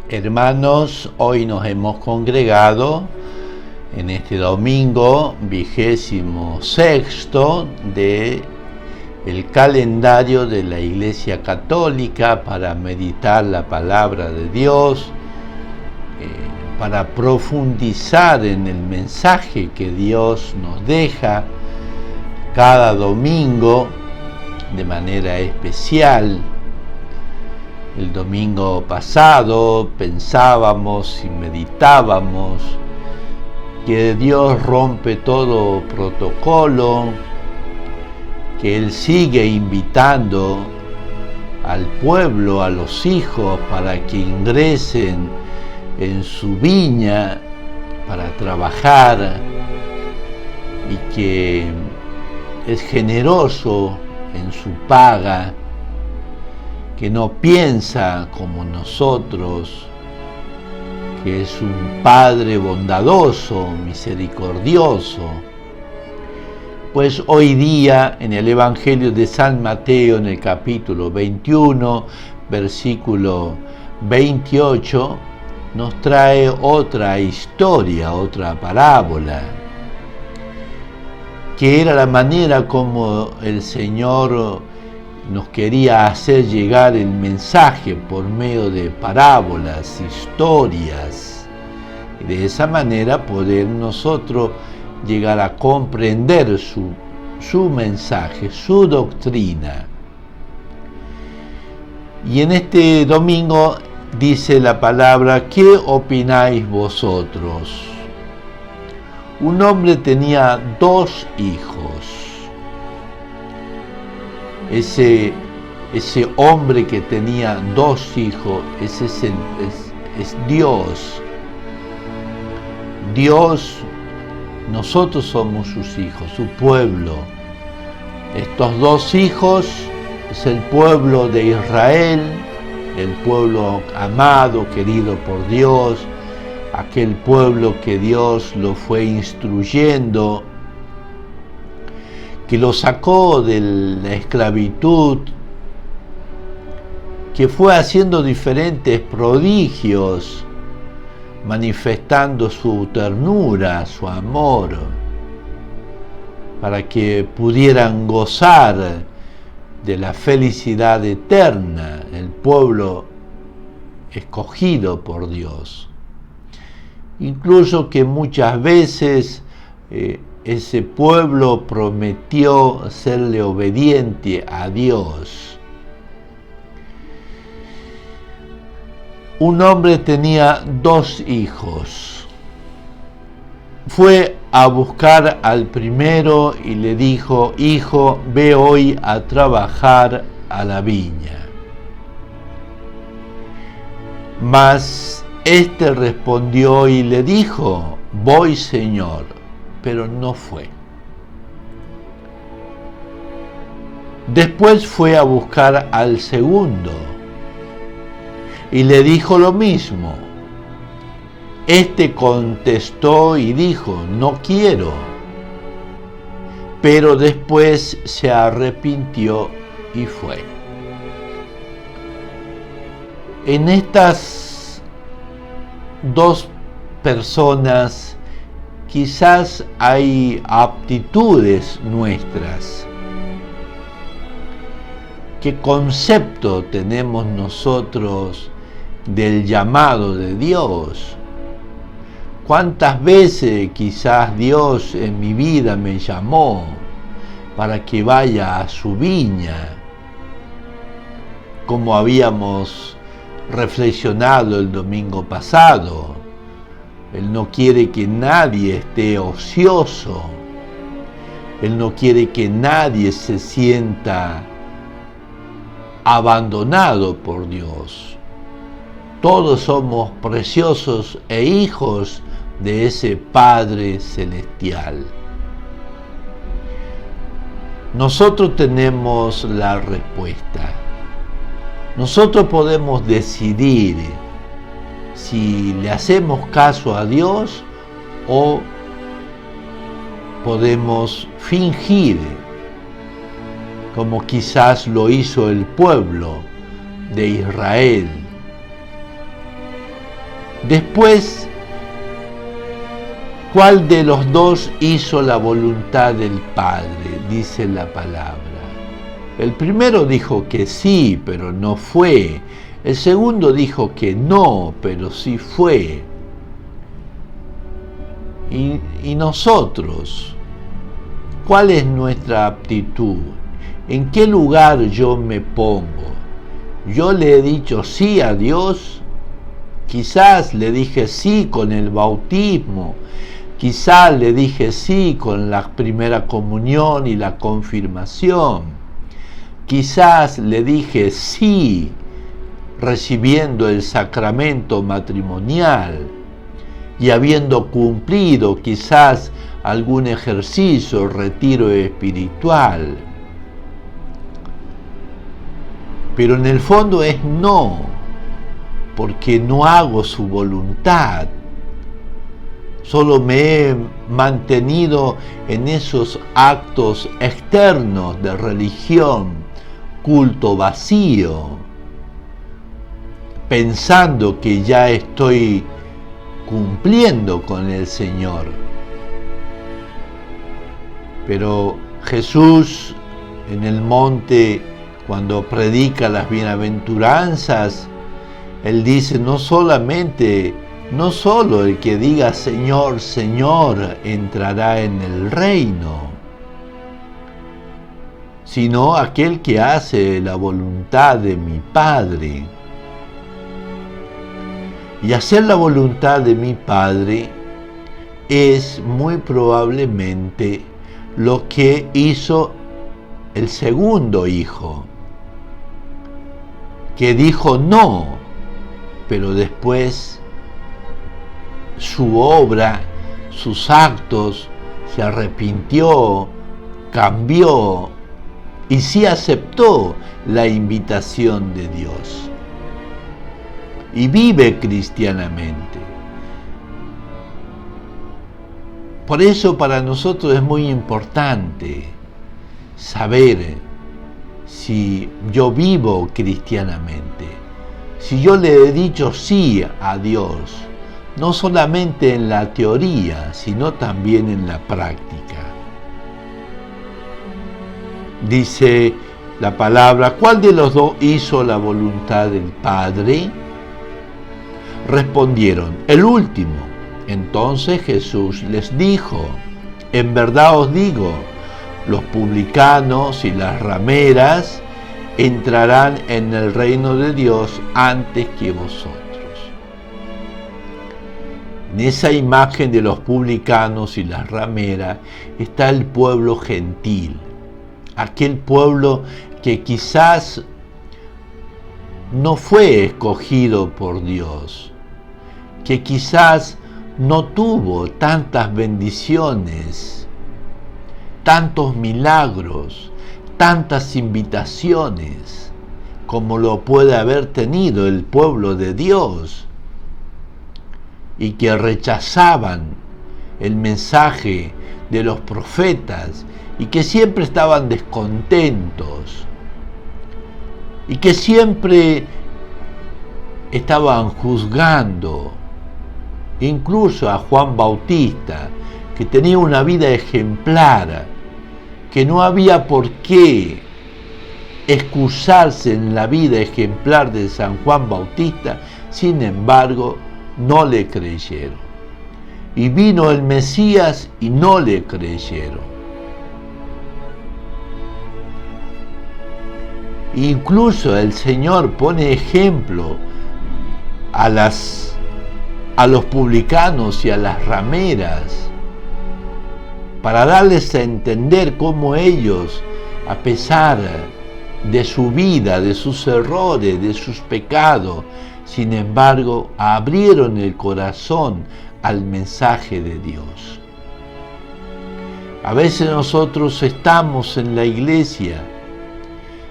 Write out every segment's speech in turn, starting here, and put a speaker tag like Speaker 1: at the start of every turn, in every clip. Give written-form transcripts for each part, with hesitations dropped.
Speaker 1: Hermanos, hoy nos hemos congregado en este domingo 26º de el calendario de la Iglesia Católica para meditar la palabra de Dios, para profundizar en el mensaje que Dios nos deja cada domingo de manera especial. El domingo pasado pensábamos y meditábamos que Dios rompe todo protocolo, que Él sigue invitando al pueblo, a los hijos, para que ingresen en su viña para trabajar y que es generoso en su paga, que no piensa como nosotros, que es un Padre bondadoso, misericordioso. Pues hoy día en el Evangelio de San Mateo, en el capítulo 21, versículo 28, nos trae otra historia, otra parábola, que era la manera como el Señor nos quería hacer llegar el mensaje por medio de parábolas, historias, y de esa manera poder nosotros llegar a comprender su mensaje, su doctrina. Y en este domingo dice la palabra: ¿qué opináis vosotros? Un hombre tenía 2 hijos. Ese hombre que tenía 2 hijos, ese es Dios. Dios, nosotros somos sus hijos, su pueblo. Estos 2 hijos es el pueblo de Israel, el pueblo amado, querido por Dios, aquel pueblo que Dios lo fue instruyendo, que lo sacó de la esclavitud, que fue haciendo diferentes prodigios, manifestando su ternura, su amor, para que pudieran gozar de la felicidad eterna, el pueblo escogido por Dios. Incluso que muchas veces ese pueblo prometió serle obediente a Dios. Un hombre tenía 2 hijos. Fue a buscar al primero y le dijo: hijo, ve hoy a trabajar a la viña. Mas este respondió y le dijo: voy, Señor, pero no fue. Después fue a buscar al segundo y le dijo lo mismo. Este contestó y dijo: no quiero. Pero después se arrepintió y fue. En estas 2 personas quizás hay aptitudes nuestras. ¿Qué concepto tenemos nosotros del llamado de Dios? ¿Cuántas veces quizás Dios en mi vida me llamó para que vaya a su viña? Como habíamos reflexionado el domingo pasado, Él no quiere que nadie esté ocioso. Él no quiere que nadie se sienta abandonado por Dios. Todos somos preciosos e hijos de ese Padre celestial. Nosotros tenemos la respuesta. Nosotros podemos decidir si le hacemos caso a Dios o podemos fingir, como quizás lo hizo el pueblo de Israel, Después, ¿cuál de los dos hizo la voluntad del Padre? Dice la palabra. El primero dijo que sí, pero no fue. El segundo dijo que no, pero sí fue. Y nosotros, ¿cuál es nuestra aptitud? ¿En qué lugar yo me pongo? ¿Yo le he dicho sí a Dios? Quizás le dije sí con el bautismo, quizás le dije sí con la primera comunión y la confirmación, quizás le dije sí recibiendo el sacramento matrimonial y habiendo cumplido quizás algún ejercicio, retiro espiritual. Pero en el fondo es no, porque no hago su voluntad. Solo me he mantenido en esos actos externos de religión, culto vacío, pensando que ya estoy cumpliendo con el Señor. Pero Jesús en el monte, cuando predica las bienaventuranzas, Él dice, no solo el que diga Señor, Señor, entrará en el reino, sino aquel que hace la voluntad de mi Padre. Y hacer la voluntad de mi Padre es muy probablemente lo que hizo el segundo hijo, que dijo no, pero después su obra, sus actos, se arrepintió, cambió y sí aceptó la invitación de Dios y vive cristianamente. Por eso para nosotros es muy importante saber si yo vivo cristianamente, si yo le he dicho sí a Dios, no solamente en la teoría, sino también en la práctica. Dice la palabra, ¿cuál de los dos hizo la voluntad del Padre? Respondieron, el último. Entonces Jesús les dijo, en verdad os digo, los publicanos y las rameras entrarán en el reino de Dios antes que vosotros. En esa imagen de los publicanos y las rameras está el pueblo gentil, aquel pueblo que quizás no fue escogido por Dios, que quizás no tuvo tantas bendiciones, tantos milagros, tantas invitaciones como lo puede haber tenido el pueblo de Dios, y que rechazaban el mensaje de los profetas y que siempre estaban descontentos y que siempre estaban juzgando incluso a Juan Bautista, que tenía una vida ejemplar, que no había por qué excusarse en la vida ejemplar de San Juan Bautista. Sin embargo, no le creyeron. Y vino el Mesías y no le creyeron. Incluso el Señor pone ejemplo a los publicanos y a las rameras para darles a entender cómo ellos, a pesar de su vida, de sus errores, de sus pecados, sin embargo, abrieron el corazón al mensaje de Dios. A veces nosotros estamos en la iglesia,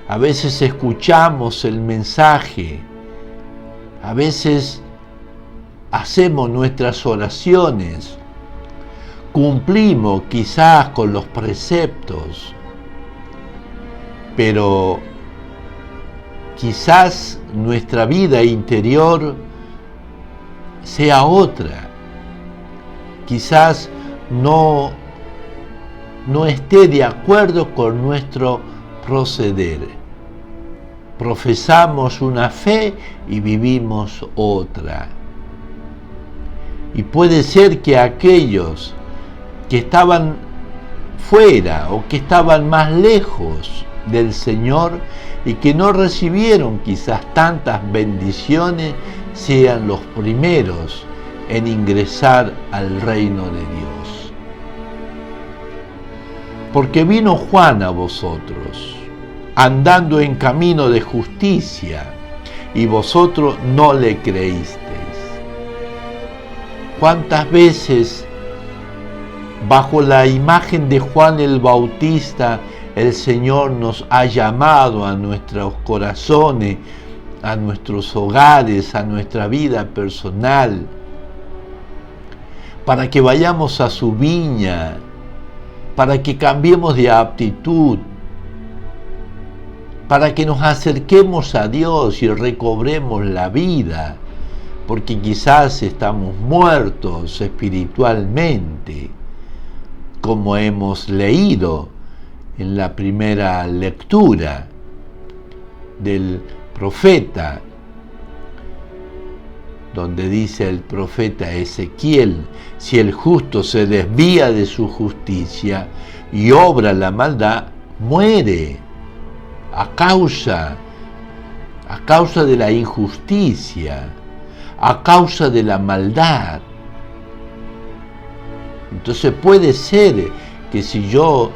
Speaker 1: a veces escuchamos el mensaje, a veces hacemos nuestras oraciones, cumplimos quizás con los preceptos, pero quizás nuestra vida interior sea otra. Quizás no esté de acuerdo con nuestro proceder. Profesamos una fe y vivimos otra. Y puede ser que aquellos que estaban fuera o que estaban más lejos del Señor y que no recibieron quizás tantas bendiciones sean los primeros en ingresar al reino de Dios. Porque vino Juan a vosotros, andando en camino de justicia, y vosotros no le creísteis. ¿Cuántas veces bajo la imagen de Juan el Bautista el Señor nos ha llamado a nuestros corazones, a nuestros hogares, a nuestra vida personal, para que vayamos a su viña, para que cambiemos de aptitud, para que nos acerquemos a Dios y recobremos la vida, porque quizás estamos muertos espiritualmente, como hemos leído en la primera lectura del profeta, donde dice el profeta Ezequiel: si el justo se desvía de su justicia y obra la maldad, muere a causa de la injusticia, a causa de la maldad. Entonces puede ser que si yo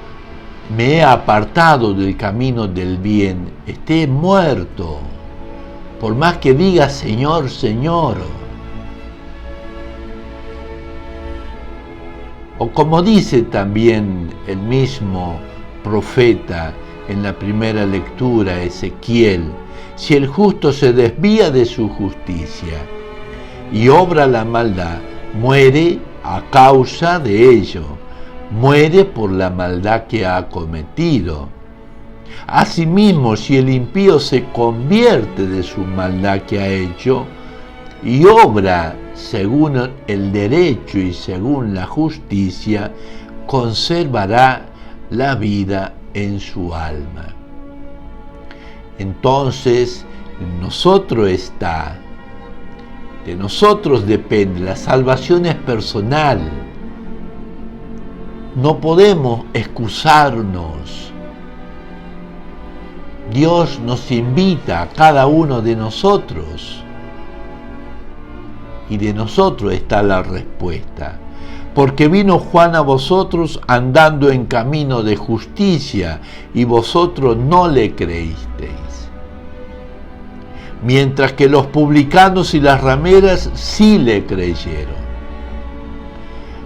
Speaker 1: me he apartado del camino del bien, esté muerto, por más que diga Señor, Señor. O como dice también el mismo profeta en la primera lectura, Ezequiel: si el justo se desvía de su justicia y obra la maldad, muere a causa de ello, muere por la maldad que ha cometido. Asimismo, si el impío se convierte de su maldad que ha hecho y obra según el derecho y según la justicia, conservará la vida en su alma. Entonces, en nosotros está, de nosotros depende, la salvación es personal. No podemos excusarnos. Dios nos invita a cada uno de nosotros, y de nosotros está la respuesta. Porque vino Juan a vosotros andando en camino de justicia, y vosotros no le creísteis. Mientras que los publicanos y las rameras sí le creyeron.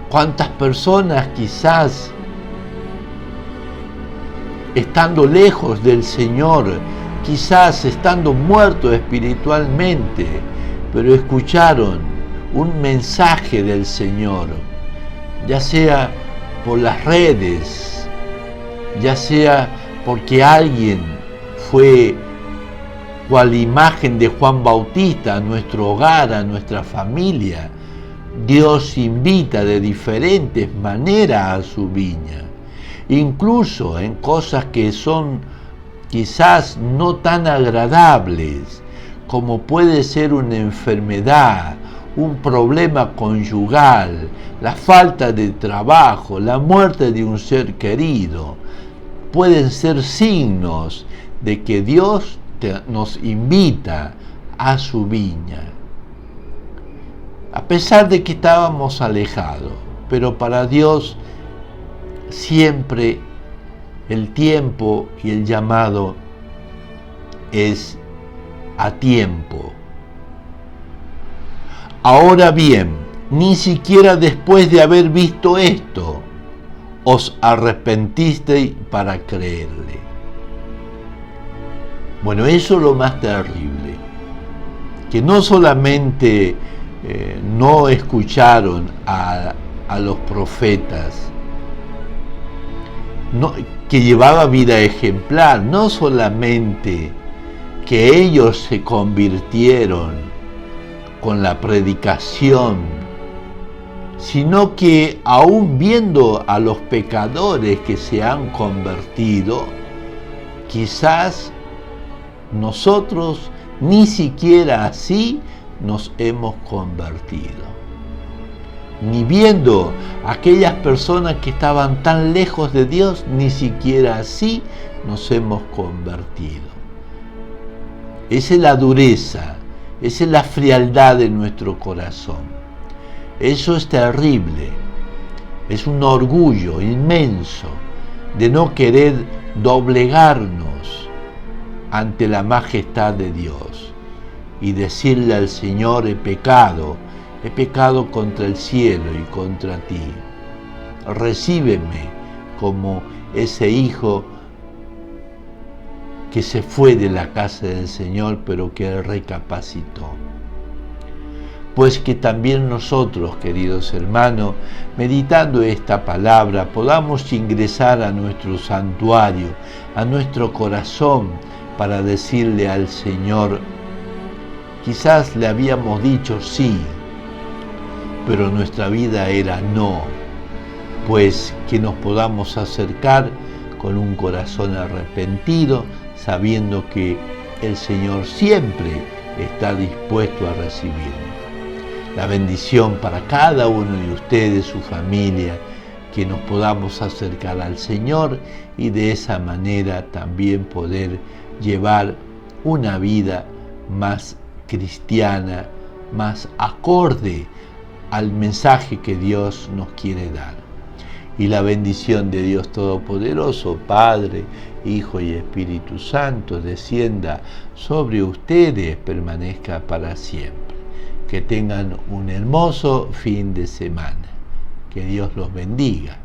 Speaker 1: ¿Cuántas personas quizás, estando lejos del Señor, quizás estando muertos espiritualmente, pero escucharon un mensaje del Señor, ya sea por las redes, ya sea porque alguien fue cual imagen de Juan Bautista a nuestro hogar, a nuestra familia? Dios invita de diferentes maneras a su viña, incluso en cosas que son quizás no tan agradables, como puede ser una enfermedad, un problema conyugal, la falta de trabajo, la muerte de un ser querido. Pueden ser signos de que Dios nos invita a su viña. A pesar de que estábamos alejados, pero para Dios siempre el tiempo y el llamado es a tiempo. Ahora bien, ni siquiera después de haber visto esto, os arrepentisteis para creerle. Bueno, eso es lo más terrible, que no solamente no escucharon a los profetas, que llevaba vida ejemplar, no solamente que ellos se convirtieron con la predicación, sino que aún viendo a los pecadores que se han convertido, quizás nosotros ni siquiera así nos hemos convertido. Ni viendo a aquellas personas que estaban tan lejos de Dios, ni siquiera así nos hemos convertido. Esa es la dureza, esa es la frialdad de nuestro corazón. Eso es terrible, es un orgullo inmenso de no querer doblegarnos ante la majestad de Dios y decirle al Señor: he pecado contra el cielo y contra ti. Recíbeme como ese hijo que se fue de la casa del Señor, pero que recapacitó. Pues que también nosotros, queridos hermanos, meditando esta palabra, podamos ingresar a nuestro santuario, a nuestro corazón, para decirle al Señor: quizás le habíamos dicho sí, pero nuestra vida era no. Pues que nos podamos acercar con un corazón arrepentido, sabiendo que el Señor siempre está dispuesto a recibirnos. La bendición para cada uno de ustedes, su familia, que nos podamos acercar al Señor y de esa manera también poder llevar una vida más cristiana, más acorde al mensaje que Dios nos quiere dar. Y la bendición de Dios Todopoderoso, Padre, Hijo y Espíritu Santo, descienda sobre ustedes, permanezca para siempre. Que tengan un hermoso fin de semana. Que Dios los bendiga.